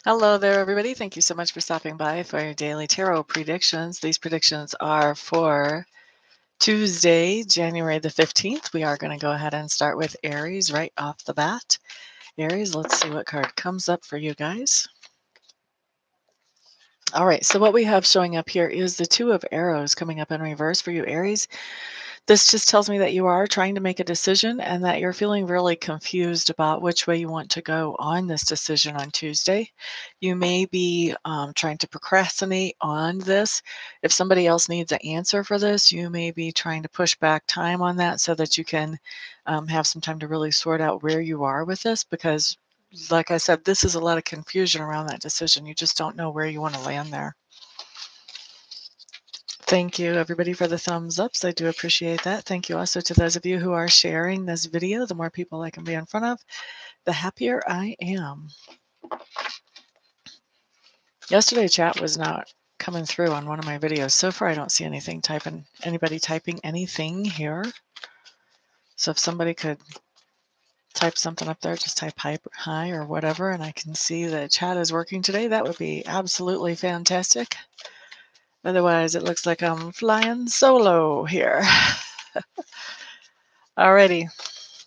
Hello there, everybody. Thank you so much for stopping by for your daily tarot predictions. These predictions are for Tuesday, January the 15th. We are going to go ahead and start with Aries right off the bat. Aries, let's see what card comes up for you guys. All right, so what we have showing up here is the Two of Arrows coming up in reverse for you, Aries. This just tells me that you are trying to make a decision and that you're feeling really confused about which way you want to go on this decision on Tuesday. You may be trying to procrastinate on this. If somebody else needs an answer for this, you may be trying to push back time on that so that you can have some time to really sort out where you are with this because, like I said, this is a lot of confusion around that decision. You just don't know where you want to land there. Thank you, everybody, for the thumbs ups. I do appreciate that. Thank you also to those of you who are sharing this video. The more people I can be in front of, the happier I am. Yesterday, chat was not coming through on one of my videos. So far, I don't see anybody typing anything here. So if somebody could type something up there, just type hi or whatever, and I can see that chat is working today, that would be absolutely fantastic. Otherwise, it looks like I'm flying solo here. Alrighty.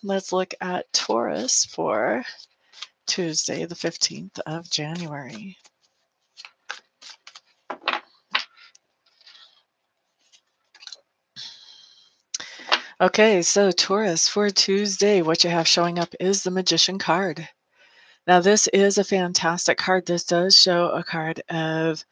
Let's look at Taurus for Tuesday, the 15th of January. Okay, so Taurus for Tuesday, what you have showing up is the Magician card. Now, this is a fantastic card. This does show a card of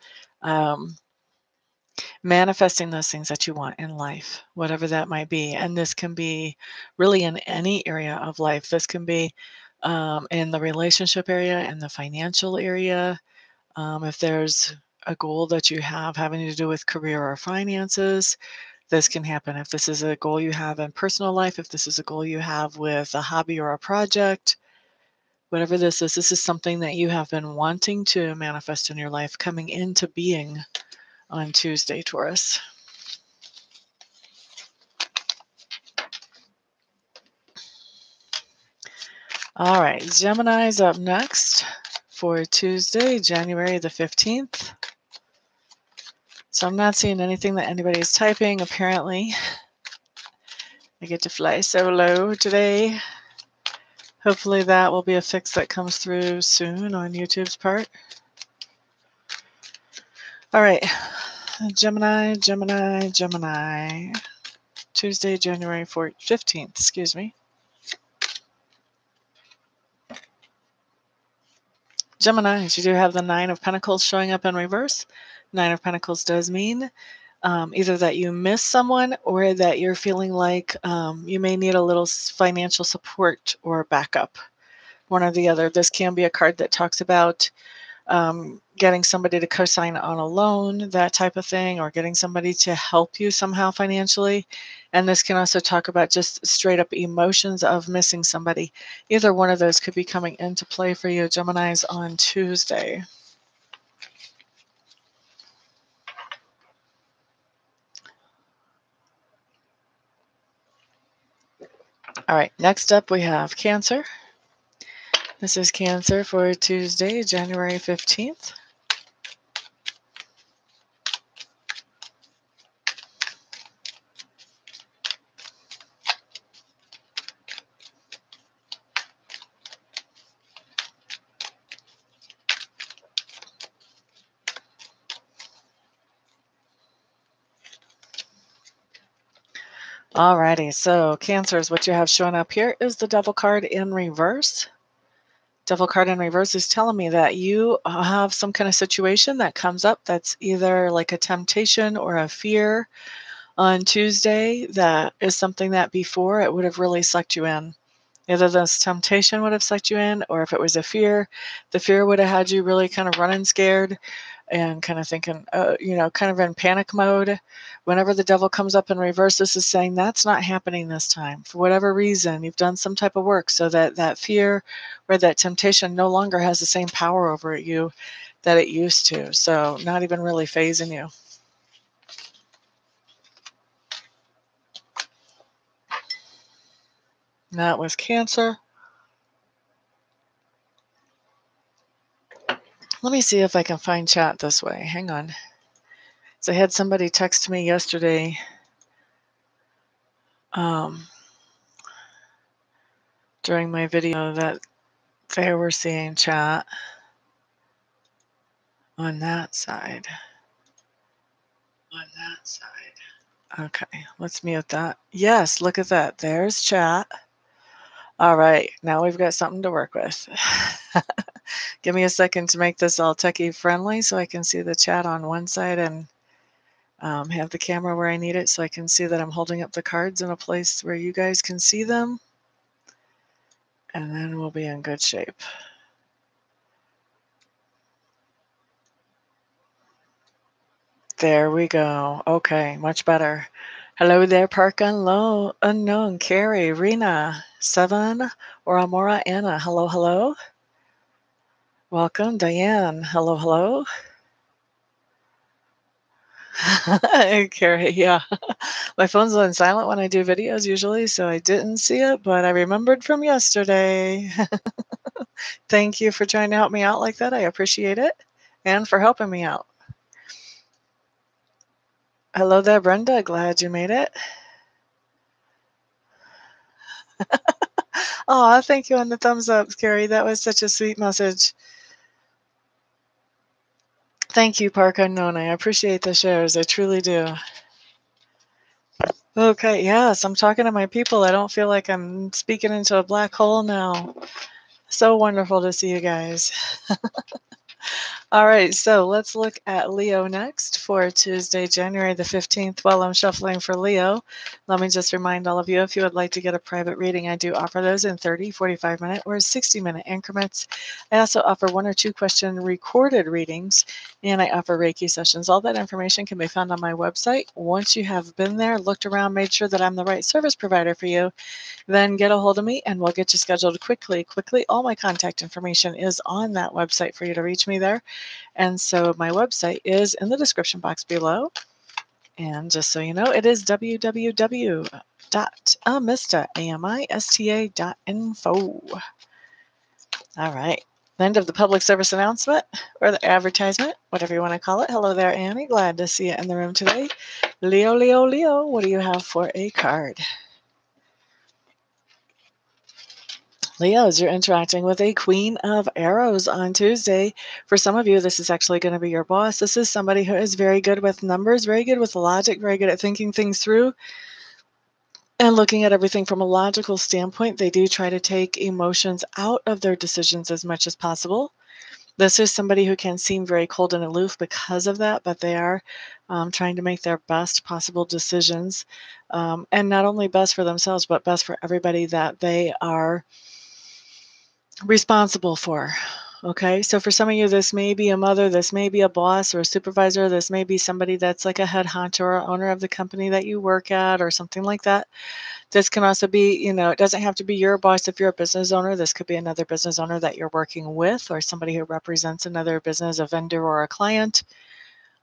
manifesting those things that you want in life, whatever that might be. And this can be really in any area of life. This can be in the relationship area, in the financial area. If there's a goal that you have having to do with career or finances, this can happen. If this is a goal you have in personal life, if this is a goal you have with a hobby or a project, whatever this is something that you have been wanting to manifest in your life coming into being on Tuesday, Taurus. All right, Gemini's up next for Tuesday, January the 15th. So I'm not seeing anything that anybody's typing, apparently. I get to fly solo today. Hopefully that will be a fix that comes through soon on YouTube's part. All right, Gemini. Tuesday, January 15th, excuse me. Gemini, you do have the Nine of Pentacles showing up in reverse. Nine of Pentacles does mean either that you miss someone or that you're feeling like you may need a little financial support or backup. One or the other. This can be a card that talks about getting somebody to co-sign on a loan, that type of thing, or getting somebody to help you somehow financially. And this can also talk about just straight up emotions of missing somebody. Either one of those could be coming into play for you, Geminis, on Tuesday. All right, next up we have Cancer. This is Cancer for Tuesday, January 15th. Alrighty, so Cancers, what you have showing up here is the Devil card in reverse. Devil card in reverse is telling me that you have some kind of situation that comes up that's either like a temptation or a fear on Tuesday that is something that before it would have really sucked you in. Either this temptation would have sucked you in, or if it was a fear, the fear would have had you really kind of running scared and kind of thinking, kind of in panic mode. Whenever the devil comes up in reverse, this is saying that's not happening this time. For whatever reason, you've done some type of work so that that fear or that temptation no longer has the same power over you that it used to. So not even really phasing you. That was Cancer. Let me see if I can find chat this way. Hang on. So I had somebody text me yesterday during my video that they were seeing chat on that side. Okay, let's mute that. Yes, look at that. There's chat. All right, now we've got something to work with. Give me a second to make this all techie friendly so I can see the chat on one side and have the camera where I need it so I can see that I'm holding up the cards in a place where you guys can see them. And then we'll be in good shape. There we go. Okay, much better. Hello there, Park Unknown, Carrie, Rena, Seven, or Amora, Anna. Hello, hello. Welcome, Diane. Hello, hello. Carrie, yeah. My phone's on silent when I do videos usually, so I didn't see it, but I remembered from yesterday. Thank you for trying to help me out like that. I appreciate it. And for helping me out. Hello there, Brenda. Glad you made it. Oh, thank you on the thumbs up, Carrie. That was such a sweet message. Thank you, Park Unknown. I appreciate the shares. I truly do. Okay, yes, I'm talking to my people. I don't feel like I'm speaking into a black hole now. So wonderful to see you guys. All right, so let's look at Leo next for Tuesday, January the 15th. While I'm shuffling for Leo, let me just remind all of you, if you would like to get a private reading, I do offer those in 30, 45-minute, or 60-minute increments. I also offer 1 or 2 question recorded readings, and I offer Reiki sessions. All that information can be found on my website. Once you have been there, looked around, made sure that I'm the right service provider for you, then get a hold of me and we'll get you scheduled quickly. All my contact information is on that website for you to reach me there. And so my website is in the description box below. And just so you know, it is www.amista.info. All right. End of the public service announcement or the advertisement, whatever you want to call it. Hello there, Annie. Glad to see you in the room today. Leo, Leo, Leo, what do you have for a card? Leos, you're interacting with a Queen of Arrows on Tuesday. For some of you, this is actually going to be your boss. This is somebody who is very good with numbers, very good with logic, very good at thinking things through and looking at everything from a logical standpoint. They do try to take emotions out of their decisions as much as possible. This is somebody who can seem very cold and aloof because of that, but they are trying to make their best possible decisions, and not only best for themselves, but best for everybody that they are responsible for. Okay, so for some of you, this may be a mother, this may be a boss or a supervisor, this may be somebody that's like a head honcho or owner of the company that you work at or something like that. This can also be, it doesn't have to be your boss if you're a business owner. This could be another business owner that you're working with or somebody who represents another business, a vendor or a client.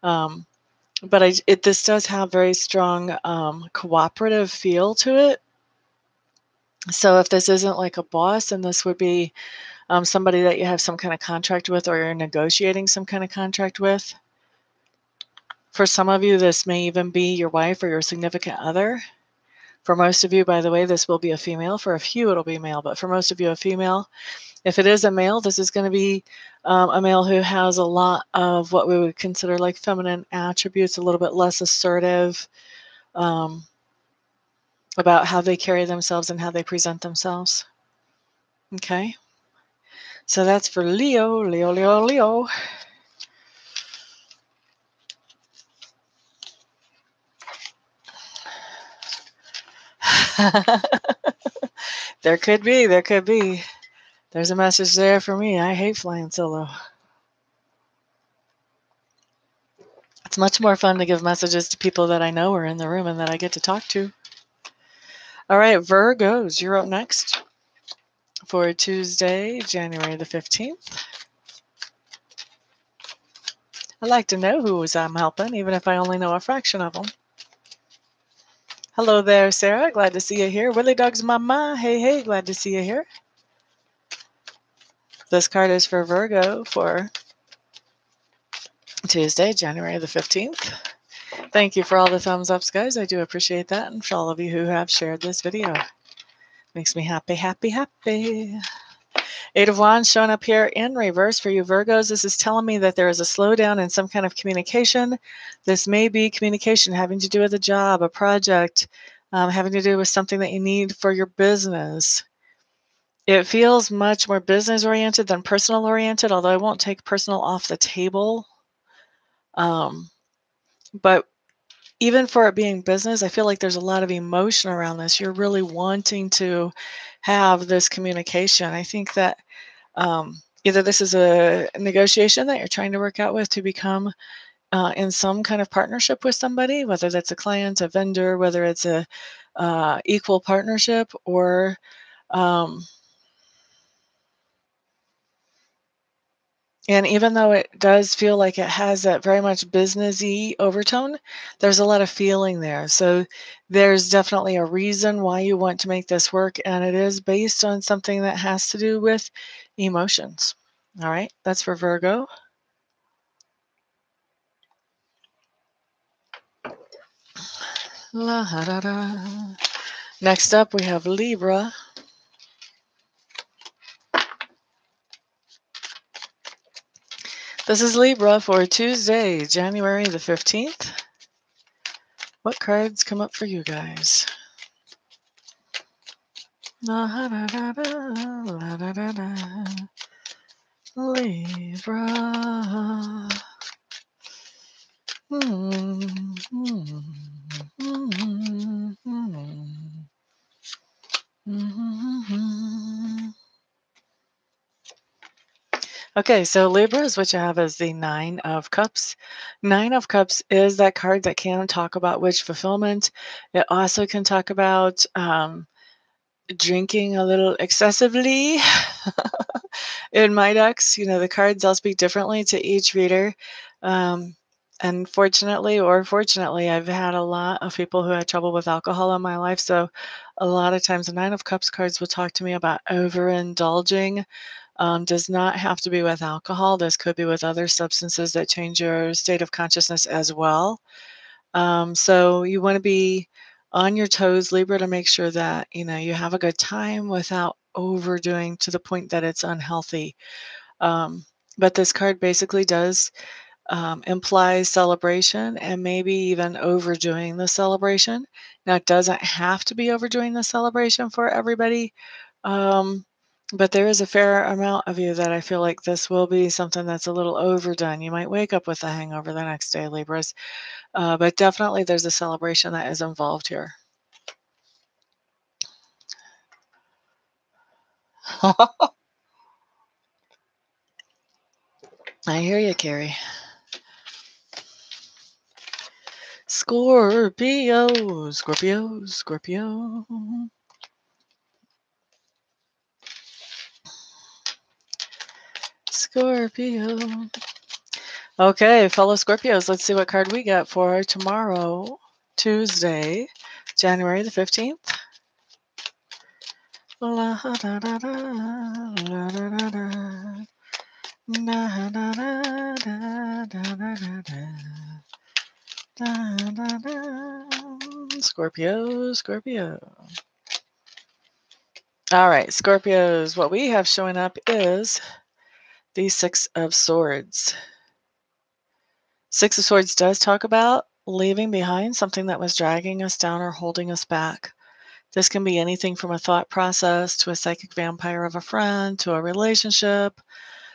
But this does have very strong cooperative feel to it. So if this isn't like a boss, then this would be somebody that you have some kind of contract with or you're negotiating some kind of contract with. For some of you, this may even be your wife or your significant other. For most of you, by the way, this will be a female. For a few, it'll be male, but for most of you, a female. If it is a male, this is going to be a male who has a lot of what we would consider like feminine attributes, a little bit less assertive about how they carry themselves and how they present themselves. Okay. So that's for Leo, Leo, Leo, Leo. There could be. There's a message there for me. I hate flying solo. It's much more fun to give messages to people that I know are in the room and that I get to talk to. All right, Virgos, you're up next for Tuesday, January the 15th. I'd like to know who I'm helping, even if I only know a fraction of them. Hello there, Sarah. Glad to see you here. Willie Dog's mama. Hey, hey, glad to see you here. This card is for Virgo for Tuesday, January the 15th. Thank you for all the thumbs ups, guys. I do appreciate that. And for all of you who have shared this video. Makes me happy, happy, happy. Eight of Wands showing up here in reverse for you Virgos. This is telling me that there is a slowdown in some kind of communication. This may be communication having to do with a job, a project, having to do with something that you need for your business. It feels much more business oriented than personal oriented, although I won't take personal off the table. But even for it being business, I feel like there's a lot of emotion around this. You're really wanting to have this communication. I think that either this is a negotiation that you're trying to work out with to become in some kind of partnership with somebody, whether that's a client, a vendor, whether it's a equal partnership, or and even though it does feel like it has that very much businessy overtone, there's a lot of feeling there. So there's definitely a reason why you want to make this work, and it is based on something that has to do with emotions. All right, that's for Virgo. La, da, da. Next up, we have Libra. This is Libra for Tuesday, January the 15th. What cards come up for you guys? La, da, da, da, la, da, da, da. Libra. Okay, so Libra is what you have as the Nine of Cups. Nine of Cups is that card that can talk about wish fulfillment. It also can talk about drinking a little excessively. In my decks, the cards all speak differently to each reader. Unfortunately or fortunately, I've had a lot of people who had trouble with alcohol in my life. So a lot of times the Nine of Cups cards will talk to me about overindulging. Does not have to be with alcohol. This could be with other substances that change your state of consciousness as well. So you want to be on your toes, Libra, to make sure that you have a good time without overdoing to the point that it's unhealthy. But this card basically does imply celebration and maybe even overdoing the celebration. Now, it doesn't have to be overdoing the celebration for everybody. But there is a fair amount of you that I feel like this will be something that's a little overdone. You might wake up with a hangover the next day, Libras. But definitely there's a celebration that is involved here. I hear you, Carrie. Scorpio, Scorpio, Scorpio. Scorpio. Okay, fellow Scorpios, let's see what card we got for tomorrow, Tuesday, January the 15th. La, da, da, da, la, da, da, da. Da, da, da, da, da, da, da. Da, da, da. Scorpio, Scorpio. All right, Scorpios, what we have showing up is the Six of Swords. Six of Swords does talk about leaving behind something that was dragging us down or holding us back. This can be anything from a thought process to a psychic vampire of a friend to a relationship,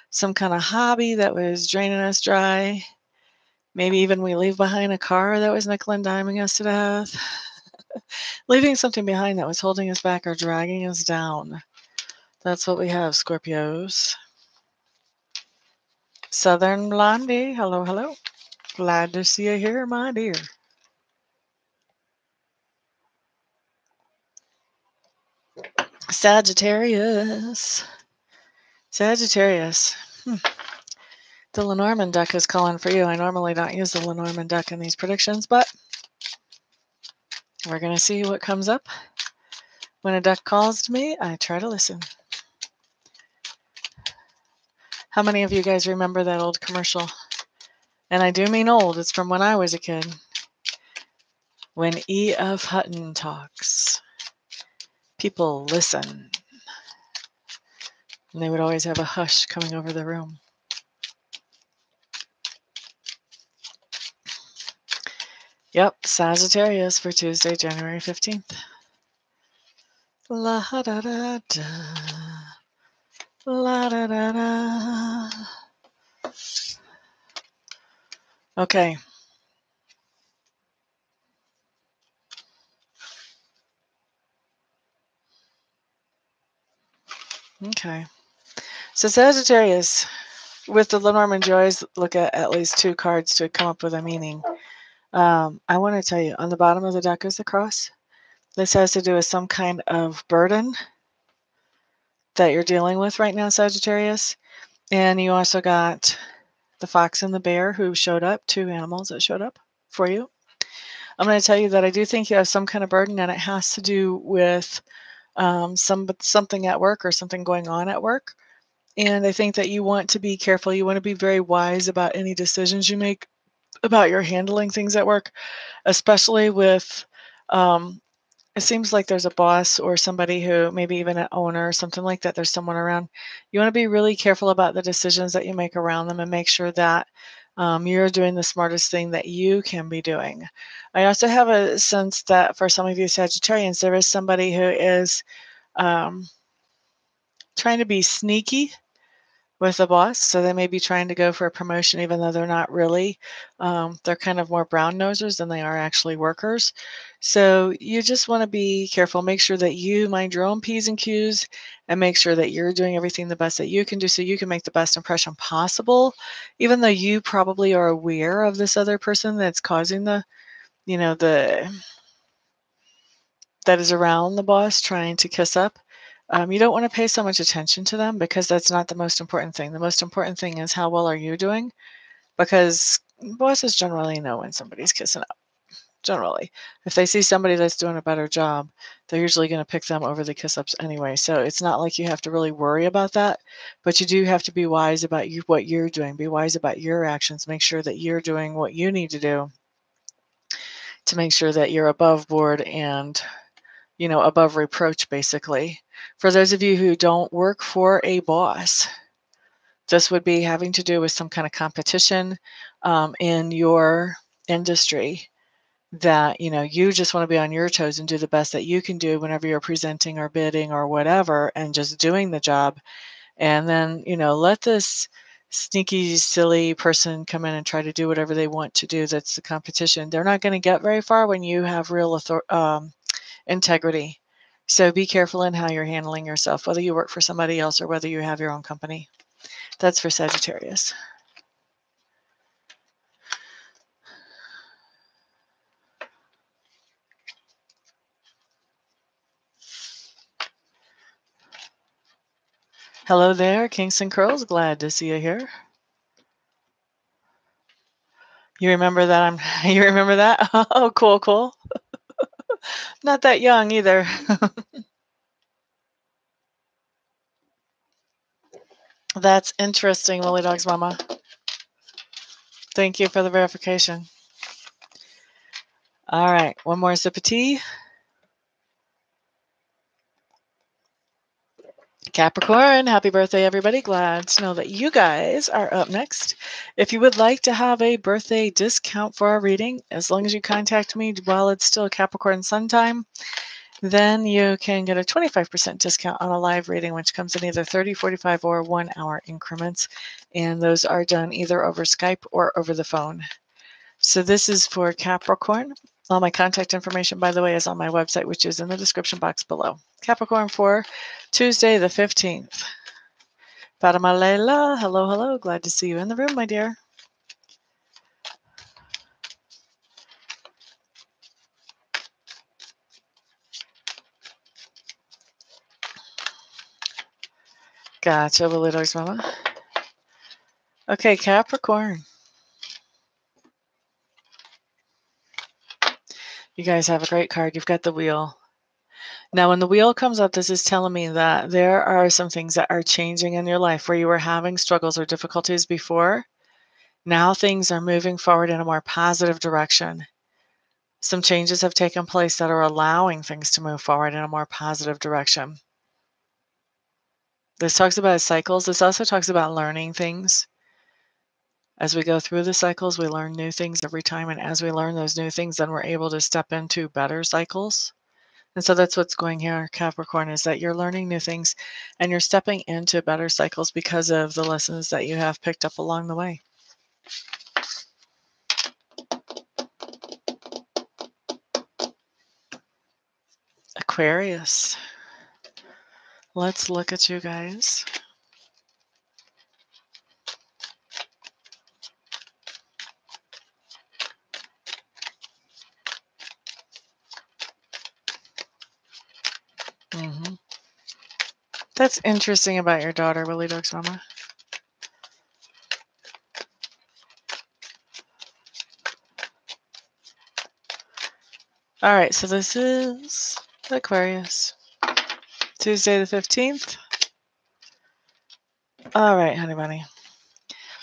some kind of hobby that was draining us dry. Maybe even we leave behind a car that was nickel and diming us to death. Leaving something behind that was holding us back or dragging us down. That's what we have, Scorpios. Southern Blondie, hello, hello. Glad to see you here, my dear. Sagittarius. Sagittarius. The Lenormand deck is calling for you. I normally don't use the Lenormand deck in these predictions, but we're going to see what comes up. When a deck calls to me, I try to listen. How many of you guys remember that old commercial? And I do mean old. It's from when I was a kid. When E.F. Hutton talks, people listen. And they would always have a hush coming over the room. Yep, Sagittarius for Tuesday, January 15th. La da da da. La da da da. Okay. Okay. So Sagittarius, with the Lenormand joys, look at least 2 cards to come up with a meaning. I want to tell you, on the bottom of the deck is the cross. This has to do with some kind of burden that you're dealing with right now, Sagittarius. And you also got the fox and the bear who showed up, 2 animals that showed up for you. I'm going to tell you that I do think you have some kind of burden, and it has to do with something at work or something going on at work. And I think that you want to be careful. You want to be very wise about any decisions you make about your handling things at work, especially with, it seems like there's a boss or somebody who, maybe even an owner or something like that, there's someone around. You want to be really careful about the decisions that you make around them and make sure that you're doing the smartest thing that you can be doing. I also have a sense that for some of you Sagittarians, there is somebody who is trying to be sneaky with the boss. So they may be trying to go for a promotion, even though they're not really. They're kind of more brown nosers than they are actually workers. So you just want to be careful. Make sure that you mind your own P's and Q's and make sure that you're doing everything the best that you can do so you can make the best impression possible, even though you probably are aware of this other person that's causing the, that is around the boss trying to kiss up. You don't want to pay so much attention to them because that's not the most important thing. The most important thing is how well are you doing, because bosses generally know when somebody's kissing up. Generally, if they see somebody that's doing a better job, they're usually going to pick them over the kiss ups anyway. So it's not like you have to really worry about that, but you do have to be wise about what you're doing. Be wise about your actions. Make sure that you're doing what you need to do to make sure that you're above board and above reproach, basically. For those of you who don't work for a boss, this would be having to do with some kind of competition in your industry that, you just want to be on your toes and do the best that you can do whenever you're presenting or bidding or whatever, and just doing the job. And then, let this sneaky, silly person come in and try to do whatever they want to do. That's the competition. They're not going to get very far when you have real integrity. So be careful in how you're handling yourself, whether you work for somebody else or whether you have your own company. That's for Sagittarius. Hello there, Kingston Curls. Glad to see you here. You remember that? You remember that? Oh, cool, cool. Not that young either. That's interesting, Lily Dog's mama. Thank you for the verification. All right, one more sip of tea. Capricorn, happy birthday, everybody. Glad to know that you guys are up next. If you would like to have a birthday discount for our reading, as long as you contact me while it's still Capricorn sun time, then you can get a 25% discount on a live reading, which comes in either 30, 45, or 1 hour increments. And those are done either over Skype or over the phone. So this is for Capricorn. All my contact information, by the way, is on my website, which is in the description box below. Capricorn for Tuesday the 15th. Fatima Leila, hello, hello. Glad to see you in the room, my dear. Gotcha, Lily Dog's mama. Okay, Capricorn. You guys have a great card. You've got the wheel. Now, when the wheel comes up, this is telling me that there are some things that are changing in your life where you were having struggles or difficulties before. Now things are moving forward in a more positive direction. Some changes have taken place that are allowing things to move forward in a more positive direction. This talks about cycles. This also talks about learning things. As we go through the cycles, we learn new things every time. And as we learn those new things, then we're able to step into better cycles. And so that's what's going here, Capricorn, is that you're learning new things and you're stepping into better cycles because of the lessons that you have picked up along the way. Aquarius. Let's look at you guys. That's interesting about your daughter, Willie Dog's mama. All right, so this is Aquarius. Tuesday the 15th. All right, honey bunny.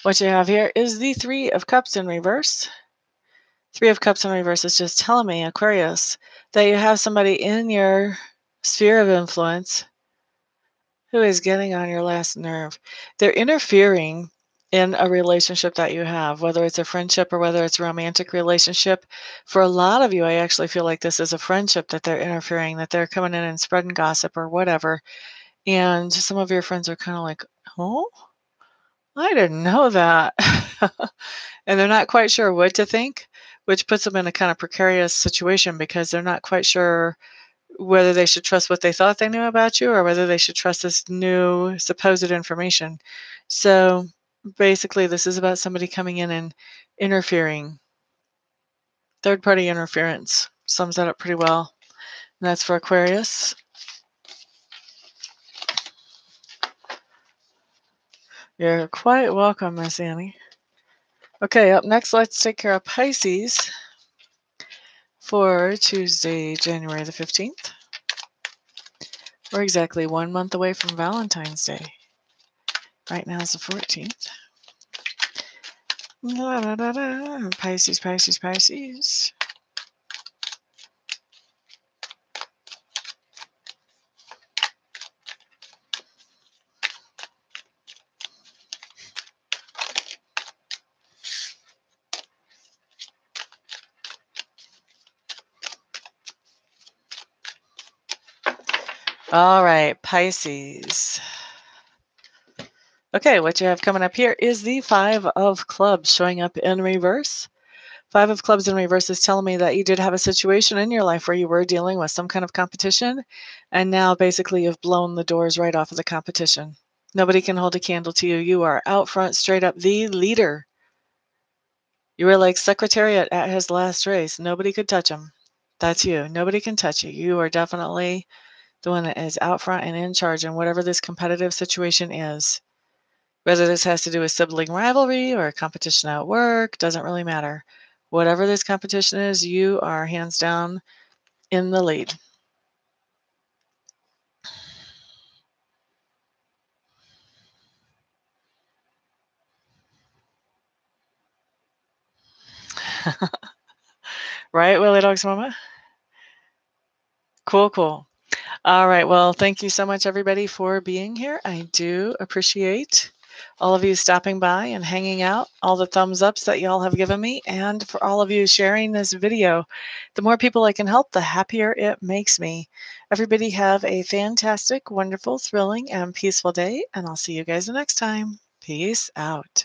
What you have here is the Three of Cups in reverse. Three of Cups in reverse is just telling me, Aquarius, that you have somebody in your sphere of influence who is getting on your last nerve. They're interfering in a relationship that you have, whether it's a friendship or whether it's a romantic relationship. For a lot of you, I actually feel like this is a friendship that they're interfering, that they're coming in and spreading gossip or whatever. And some of your friends are kind of like, oh, I didn't know that. And they're not quite sure what to think, which puts them in a kind of precarious situation because they're not quite sure whether they should trust what they thought they knew about you or whether they should trust this new supposed information. So basically, this is about somebody coming in and interfering. Third-party interference sums that up pretty well. And that's for Aquarius. You're quite welcome, Miss Annie. Okay, up next, let's take care of Pisces for Tuesday, January the 15th. We're exactly 1 month away from Valentine's Day. Right now is the 14th. Pisces, Pisces, Pisces. All right, Pisces. Okay, what you have coming up here is the Five of Clubs showing up in reverse. Five of Clubs in reverse is telling me that you did have a situation in your life where you were dealing with some kind of competition, and now basically you've blown the doors right off of the competition. Nobody can hold a candle to you. You are out front, straight up, the leader. You were like Secretariat at his last race. Nobody could touch him. That's you. Nobody can touch you. You are definitely the one that is out front and in charge in whatever this competitive situation is. Whether this has to do with sibling rivalry or competition at work, doesn't really matter. Whatever this competition is, you are hands down in the lead. Right, Willie Dog's mama? Cool, cool. All right, well, thank you so much, everybody, for being here. I do appreciate all of you stopping by and hanging out, all the thumbs ups that y'all have given me, and for all of you sharing this video. The more people I can help, the happier it makes me. Everybody have a fantastic, wonderful, thrilling, and peaceful day, and I'll see you guys the next time. Peace out.